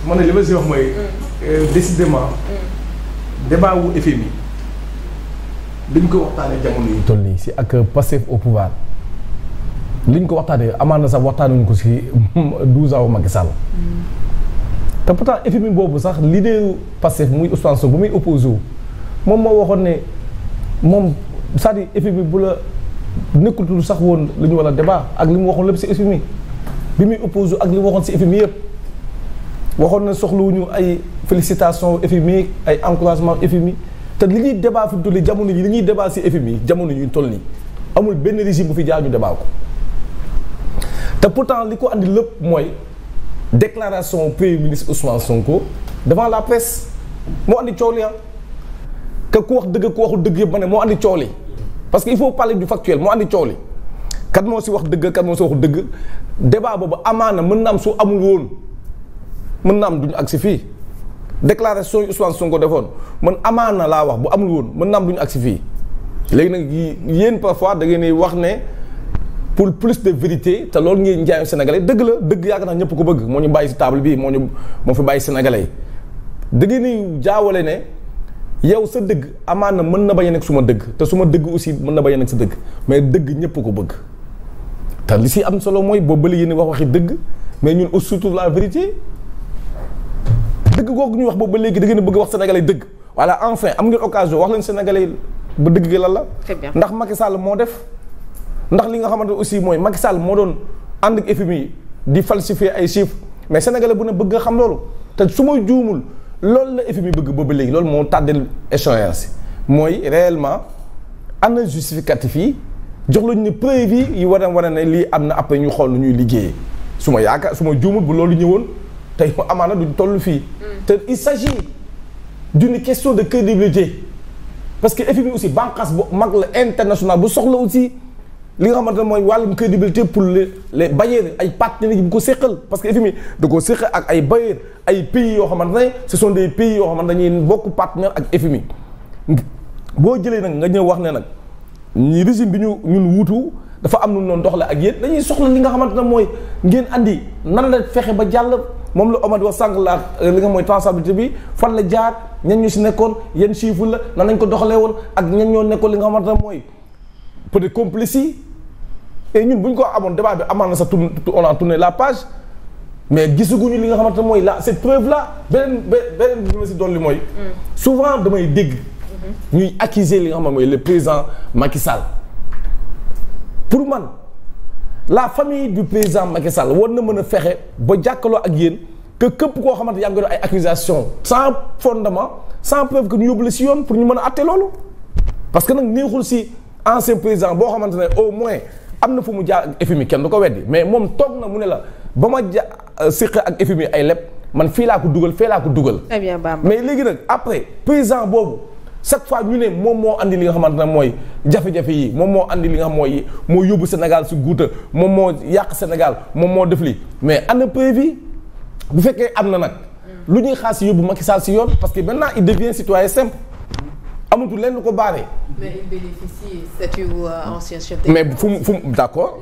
man ne li ma si wax mooy. décidément. débat wu FMI dañ ko waxtaanee jamono yi toll nii si ak Pastef au pouvoir liñ ko waxtaanee amaan na sax waxtaanuñ ko si 12 ans Macky Sall. te pourtant FMI boobu sax leader Pastef muy Ousmane Sonko bu muy opposé wu moom moo waxoon ne moom c'est-à-dire FMI bu la nekkutul sax woon li ñu war a débat ak li mu waxoon lépp si FMI bi muy opposé ak li mu waxoon si FMI yëpp waxoon na soxlawuñu ay félicitations FMI ay encouragement FMI te li ñuy débat fi mu toll nii jamono yi li ñuy débat si FMI jamono yi ñu toll nii amul benn régime bu fi jaar ñu débat ko te pourtant li ko andi lépp mooy déclaration premier ministre Ousmane Sonko devant la presse moo andi coow li que ku wax dëgg ku waxul dëgg yëpp ma ne moo andi coow li parce que il faut parler du factuel moo andi coow li kat moo si wax dëgg kat moo si waxul dëgg débat boobu amaana mën na am su amul woon mën na am duñu agsi fii déclaration yi Ousmane Sonko defoon man amaana laa wax bu amul woon mën na am duñu agsi fii léegi nag yéen parfois da ngeen di wax ne pour plus de vérité te loolu ngeen njaayu sénégalais dëgg la dëgg yaakaar naa ñëpp ko bëgg moo ñu bàyyi si table bi moo fi bàyyi sénégalais yi da ngeen di jaawale ne yow sa dëgg amaana mën na bañ a nekk suma dëgg te suma dëgg aussi mën na bañ a nekk sa dëgg mais dëgg ñëpp ko bëgg te li si am solo mooy boobu bële yéen wax waxi dëgg mais ñun aussi surtout la vérité dëgg googu ñuy wax boobu ba léegi da ngeen bëgg wax sénégalais dëgg voilà enfin am ngeen occasion wax leen sénégalais ba dëgg gi lan la. très bien ndax Macky Sall moo def ndax li nga xamante aussi mooy Macky Sall moo doon ànd ak FMI di falsifier ay chiffres mais sénégalais bu ne bëgg nga xam loolu te su ma juumul loolu la FMI bëgg boobu ba léegi loolu moo tàddeel échéance mooy réellement ana justificatif yi jox lañu ne preuve yi war a wane ne lii am na après ñu xool nu ñuy liggéeyee su ma yaakaar su ma juumul bu loolu ñëwoon. tey amaana duñ toll fii te il s'agit d'une question de crédibilité parce que FMI aussi bànqaas bu mag la international bu soxla aussi li nga xamante ne mooy wàllum crédibilité pour les bailleurs ay partenaires yi bu ko séqal parce que FMI da koo séqal ak ay bailleurs ay pays yoo xamante ne ce sont des pays yoo xamante ne dañuy bokk partenaire ak FMI boo jëlee nag nga ñëw wax ne nag ñi régime bi ñun wuutu dafa am nu noonu doxale ak yéen dañuy soxla li nga xamante ne mooy ngeen andi nan la fexe ba jàll moom la Omar wax sànq la li nga mooy traçabilité bi fan la jaar ñan ñu si nekkoon yan chiffre la nan nañ ko doxalee woon ak ñan ñoo nekkoon li nga xamante ne mooy peut-être complice yi et ñun bu ñu ko amoon débat bi amaan na sa on a tourné la page mais gisaguñu li nga xamante ne mooy la cette preuve là beneen bi ma si dolli mooy souvent damay dégg ñuy accuser li nga xam ne mooy le président Macky Sall pour man la famille du président Macky Sall war na mën a fexe ba jàkkaloo ak yéen que képp koo xamante yaa ngi doon ay accusations sans fondement sans preuve que ñu yóbbu la si yoon pour ñu mën a àtte loolu. parce que nag neexul si ancien président boo xamante ne au moins am na fu mu jaar ak FMI kenn du ko weddi mais moom toog na mu ne la ba ma séq ak FMI ay leb man fii laa ko dugal fee laa ko dugal. très bien Bamba mais léegi nag après président boobu. chaque fois ñu ne moom moo andi li nga xamante ne mooy jafe-jafe yi moom moo andi li nga xam mooy moo yóbbu Sénégal si guuta moom moo yàq Sénégal moom moo def lii mais ana preuve bu fekkee am na nag lu ñuy xaar si yóbbu Macky Sall si yoon parce que maintenant il devient citoyen simple amatul leen lu ko baaree. mais il bénéficie statut ancien chef de mais fu mu d'accord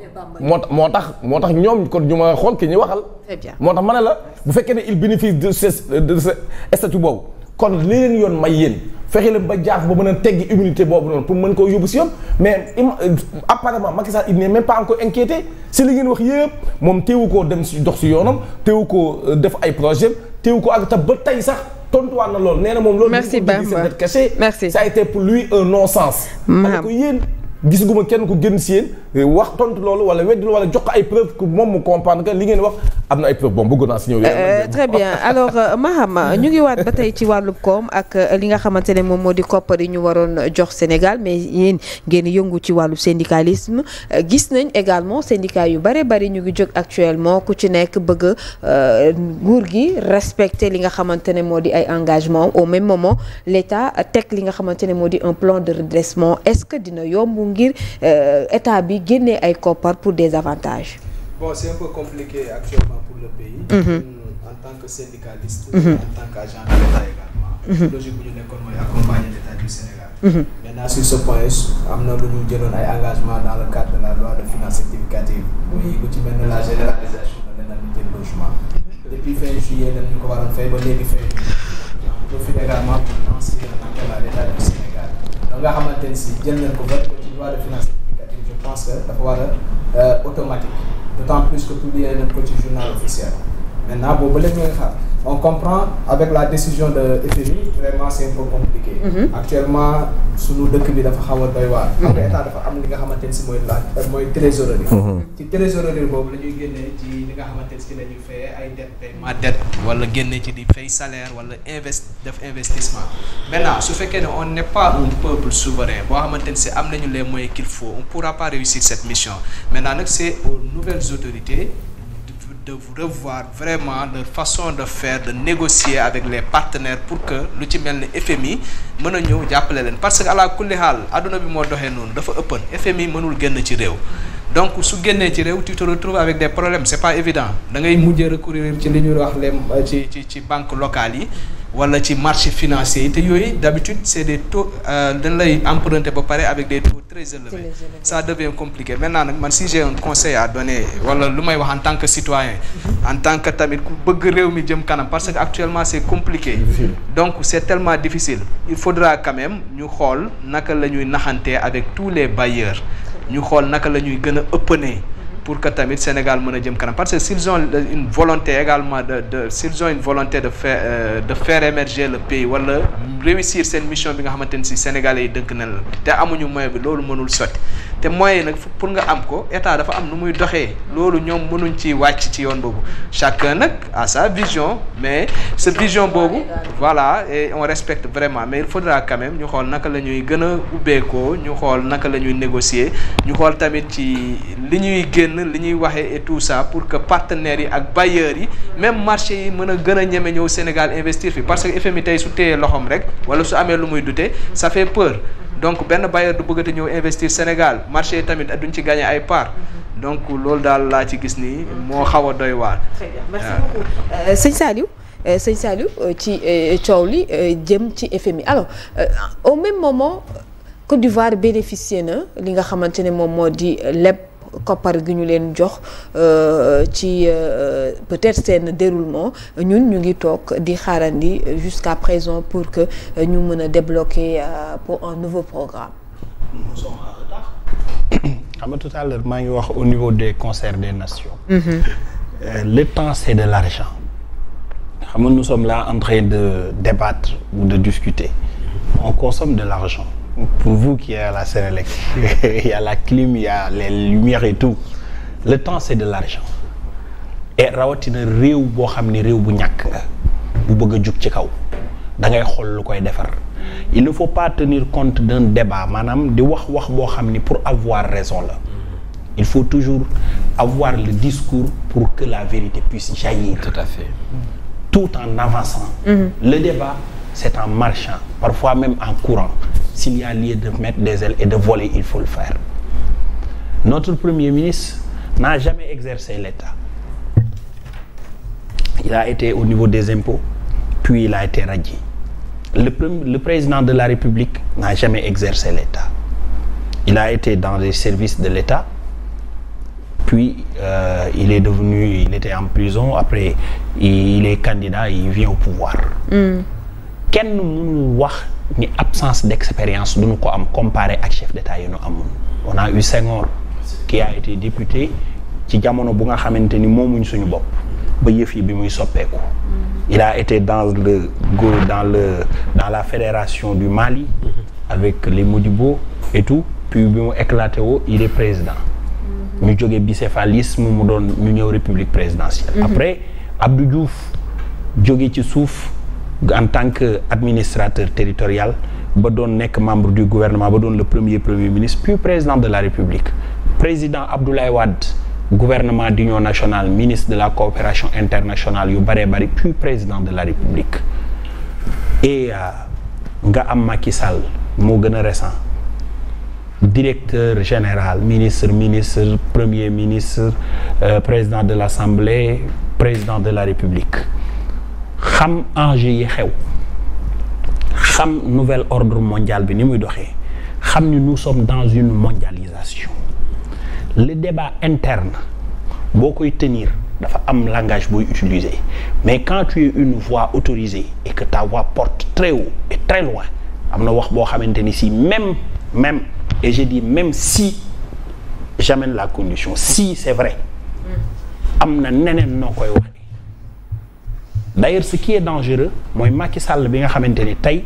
moo tax ñoom kon ñu ma xool ki ñuy waxal. très bien moo tax ma ne la bu fekkee ne il bénéficie de ce statut boobu kon li leen yoon may yéen. fexe leen ba jaaf ba mën a teggi immunité boobu noonu pour mën koo yóbbu si yoon mais apparemment Macky Sall il n'est même pas encore inquiété si li ngeen wax yëpp moom teewu koo dem si dox si yoonam teewu koo def ay projet teewu ko ak ta ba tey sax tontuwaat na loolu nee na moom loolu merci Bamba caché merci ça a été pour lui un non-sens ma ko yéen gisuguma kenn ku gën si yéen wax tontu loolu wala weddi wala jox ko ay preuve que moom mu comprendre que li ngeen wax am na ay preuve bon bëgg naa si ñëw. très bien alors Maham ñu ngi waat ba tey ci wàllub koom ak li nga xamante ne moom moo di koppar yi ñu waroon jox Sénégal mais yéen ngeen yëngu ci wàllub syndicalisme gis nañ également syndicat yu bare bari ñu ngi jóg actuellement ku ci nekk bëgg nguur gi respecter li nga xamante ne moo di ay engagement au même moment l'État teg li nga xamante ne moo di un plan de redressement est-ce que dina yomb ngir état bi génnee ay koppar pour des avantages. Bon, c'est un peu compliqué actuellement pour le pays. En tant que syndicaliste, en tant qu'agent de l'État également. Logique bu ñu nekkoon mooy accompagner l'État du Sénégal. Maintenant sur ce point am na lu ñu jëloon ay engagements dans le cadre de la loi de finances rectificative. muy lu ci mel ne la généralisation de l'indemnité de logement. depuis fin juillet dañ ñu ko waroon fay ba léegi fay on profite également pour lancer un appel à l'État du Sénégal donc nga xamante ni si jël nañ ko vote ko ci loi de finances rectificative je pense que dafa war a automatique d'autant plus que publié nañ ko ci journal officiel maintenant boobu ba léegi nga xaar on comprend avec la décision de FMI vraiment c'est un peu compliqué. Actuellement sunu dëkk bi dafa xaw a doy waar. xam nga état dafa am li nga xamante ne si mooy trésorerie. ci trésorerie boobu la ñuy génnee ci li nga xamante ne si la ñuy fayee ay dette paiement dette wala génne ci di fay salaire wala def investissement. Maintenant su fekkee ne on n'est pas un peuple souverain boo xamante ne si am nañu les moyens qu'il faut on pourra pas réussir cette mission maintenant nag c'est aux nouvelles autorités de revoir vraiment leur façon de faire de négocier avec les partenaires pour que lu ci mel ni FMI mën a ñëw jàppale leen parce que ala kulli xaal adduna bi moo doxee noonu dafa ëppan FMI mënul génn ci réew donc su génnee ci réew tu te retrouves avec des problèmes c'est pas évident da ngay mujjee recourir ci li ñuy wax les ci banques locales yi wala ci marché financier yi te yooyu d'habitude c'est des taux dañ lay emprunter ba pare avec des taux très élevés ça devient compliqué maintenant nag man si j'ai un conseil à donner wala lu may wax en tant que citoyen en tant que tamit ku bëgg réew mi jëm kanam parce que actuellement c'est compliqué donc c'est tellement difficile il faudra quand même ñu xool naka la ñuy naxantee avec tous les bailleurs ñu xool naka la ñuy gën a ëppanee pour que tamit Sénégal mën a jëm kanam parce que s'ils ont une volonté également s'ils ont une volonté de faire émerger le pays wala réussir seen mission bi nga xamante ne si Sénégalais yi dënk na la te amuñu moyen bi loolu mënul sotti te moyen nag pour nga am ko état dafa am nu muy doxee loolu ñoom mënuñ ci wàcc ci yoon boobu chacun nag a sa vision mais sa vision boobu voilà et on respecte vraiment mais il faudra quand même ñu xool naka la ñuy gën a ubbeekoo ñu xool naka la ñuy négocier ñu xool tamit ci li ñuy génn li ñuy waxee et tout ça pour que partenaires yi ak bailleurs yi même marché yi mën a gën a ñeme ñëw Sénégal investir fi parce que FMI tey su téyee loxoom rek wala su amee lu muy dute ça fait peur donc benn bailleur du bëggati ñëw investir Sénégal marché yi tamit duñ ci gagner ay parts donc loolu daal laa ci gis nii moo xaw a doy waar. Très bien, merci beaucoup. Sëñ Saliou ci coow li jëm ci FMI alors au même moment Côte d'Ivoire bénéficié na li nga xamante ne moom moo di leb koppar gi ñu leen jox ci peut-être seen déroulement ñun ñu ngi toog di xaarandi jusqu'à présent pour que ñu mën a débloquer pour un nouveau programme. xam nga tout à l'heure maa ngi wax au niveau des concerts des nations. Le temps c'est de l'argent. xam nga nous sommes là en train de débattre ou de discuter. On consomme de l'argent. Pour vous qui êtes à la Sénélec, il y a la clim, il y a les lumières et tout. Le temps c'est de l'argent. Et rawatina réew boo xam ne réew bu ñàkk nga bu bëgg a jug ci kaw da ngay xool lu koy defar. Il ne faut pas tenir compte d'un débat maanaam di wax boo xam ni pour avoir raison la. Il faut toujours avoir le discours pour que la vérité puisse jaillir. Tout à fait. Tout en avançant. Le débat c'est en marchant, parfois même en courant. S'il y a lieu de mettre des ailes et de voler, il faut le faire. Notre Premier ministre n'a jamais exercé l'État. Il a été au niveau des impôts, puis il a été radié. Le président de la République n'a jamais exercé l'État. Il a été dans les services de l'État, puis il était en prison, après il est candidat et il vient au pouvoir. Kenn mënul wax ni absence d'expérience duñu ko am comparé ak chef d'État yi ñu amoon. On a eu Senghor qui a été député ci jamono bu nga xamante ni moomuñ suñu bopp ba yëf yi bi muy soppeeku. Il a été dans la fédération du Mali avec les Modibo et tout puis bi mu éclaté woo il est président. ñu jógee bicéphalisme mu doon ñu ñëw république présidentielle. Après Abdou Diouf jóge ci suuf. En tant que administrateur territorial ba doon nekk membre du gouvernement ba doon le premier ministre puis président de la République président Abdoulaye Wade gouvernement d'union nationale ministre de la coopération internationale yu bëree bëri puis président de la République et nga am Macky Sall moo gën a récent directeur général ministre premier ministre président de l'Assemblée président de la République xam enjeu yi xew xam nouvel ordre mondial bi ni muy doxee xam ni nous sommes dans une mondialisation le débat interne boo koy tenir dafa am langage booy utiliser mais quand tu es une voix autorisée et que ta voix porte très haut et très loin am na wax boo xamante ni si même et je dis même si j'amène la condition si c'est vrai am na neneen noo koy waxee d'ailleurs ce qui est dangereux mooy Macky Sall bi nga xamante ni tey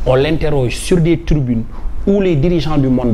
on l'interroge sur des tribunes où les dirigeants du monde